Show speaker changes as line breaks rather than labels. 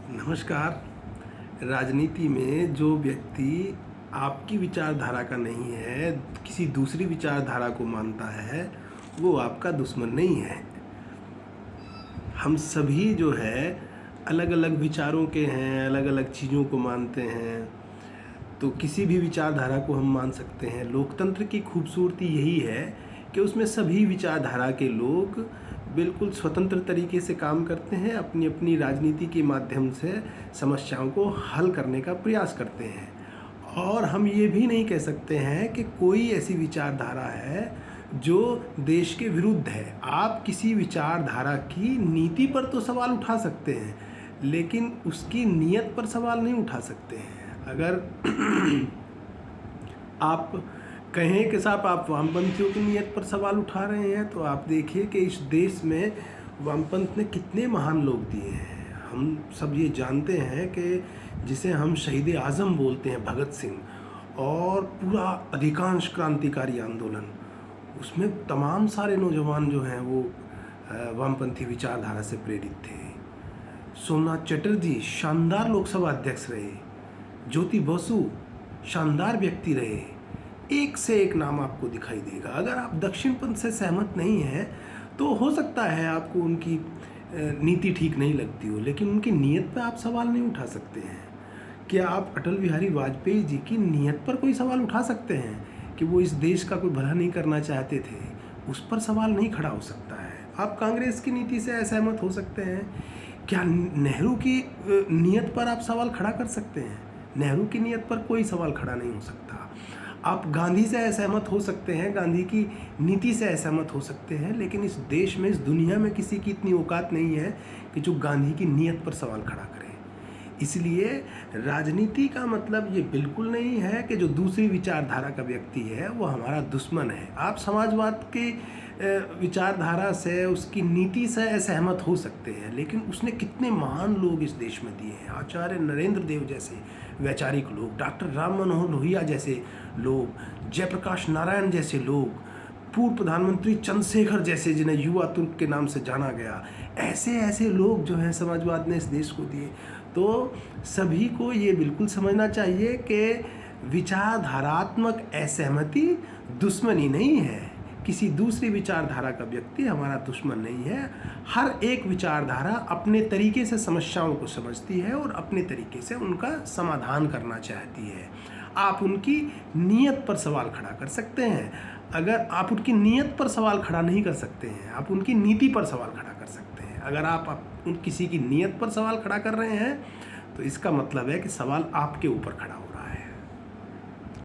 नमस्कार। राजनीति में जो व्यक्ति आपकी विचारधारा का नहीं है, किसी दूसरी विचारधारा को मानता है, वो आपका दुश्मन नहीं है। हम सभी जो है अलग अलग विचारों के हैं, अलग अलग चीज़ों को मानते हैं, तो किसी भी विचारधारा को हम मान सकते हैं। लोकतंत्र की खूबसूरती यही है कि उसमें सभी विचारधारा के लोग बिल्कुल स्वतंत्र तरीके से काम करते हैं, अपनी अपनी राजनीति के माध्यम से समस्याओं को हल करने का प्रयास करते हैं। और हम ये भी नहीं कह सकते हैं कि कोई ऐसी विचारधारा है जो देश के विरुद्ध है। आप किसी विचारधारा की नीति पर तो सवाल उठा सकते हैं, लेकिन उसकी नीयत पर सवाल नहीं उठा सकते हैं। अगर आप कहें कि साहब आप वामपंथियों की नीयत पर सवाल उठा रहे हैं, तो आप देखिए कि इस देश में वामपंथ ने कितने महान लोग दिए हैं। हम सब ये जानते हैं कि जिसे हम शहीद आज़म बोलते हैं, भगत सिंह, और पूरा अधिकांश क्रांतिकारी आंदोलन, उसमें तमाम सारे नौजवान जो हैं वो वामपंथी विचारधारा से प्रेरित थे। सोमनाथ चटर्जी शानदार लोकसभा अध्यक्ष रहे, ज्योति बसु शानदार व्यक्ति रहे, एक से एक नाम आपको दिखाई देगा। अगर आप दक्षिणपंथ से सहमत नहीं हैं तो हो सकता है आपको उनकी नीति ठीक नहीं लगती हो, लेकिन उनकी नीयत पर आप सवाल नहीं उठा सकते हैं। क्या आप अटल बिहारी वाजपेयी जी की नीयत पर कोई सवाल उठा सकते हैं कि वो इस देश का कोई भला नहीं करना चाहते थे? उस पर सवाल नहीं खड़ा हो सकता है। आप कांग्रेस की नीति से असहमत हो सकते हैं, क्या नेहरू की नीयत पर आप सवाल खड़ा कर सकते हैं? नेहरू की नीयत पर कोई सवाल खड़ा नहीं हो सकता। आप गांधी से असहमत हो सकते हैं, गांधी की नीति से असहमत हो सकते हैं, लेकिन इस देश में, इस दुनिया में किसी की इतनी औकात नहीं है कि जो गांधी की नीयत पर सवाल खड़ा करे। इसलिए राजनीति का मतलब ये बिल्कुल नहीं है कि जो दूसरी विचारधारा का व्यक्ति है वो हमारा दुश्मन है। आप समाजवाद की विचारधारा से, उसकी नीति से असहमत हो सकते हैं, लेकिन उसने कितने महान लोग इस देश में दिए हैं। आचार्य नरेंद्र देव जैसे वैचारिक लोग, डॉक्टर राम मनोहर लोहिया जैसे लोग, जयप्रकाश नारायण जैसे लोग, पूर्व प्रधानमंत्री चंद्रशेखर जैसे, जिन्हें युवा तुर्क के नाम से जाना गया, ऐसे ऐसे लोग जो हैं समाजवाद ने इस देश को दिए। तो सभी को ये बिल्कुल समझना चाहिए कि विचारधारात्मक असहमति दुश्मनी नहीं है। किसी दूसरी विचारधारा का व्यक्ति हमारा दुश्मन नहीं है। हर एक विचारधारा अपने तरीके से समस्याओं को समझती है और अपने तरीके से उनका समाधान करना चाहती है। आप उनकी नीयत पर सवाल खड़ा कर सकते हैं। अगर आप उनकी नीयत पर सवाल खड़ा नहीं कर सकते हैं, आप उनकी नीति पर सवाल खड़ा कर सकते हैं। अगर आप किसी की नीयत पर सवाल खड़ा कर रहे हैं तो इसका मतलब है कि सवाल आपके ऊपर खड़ा हो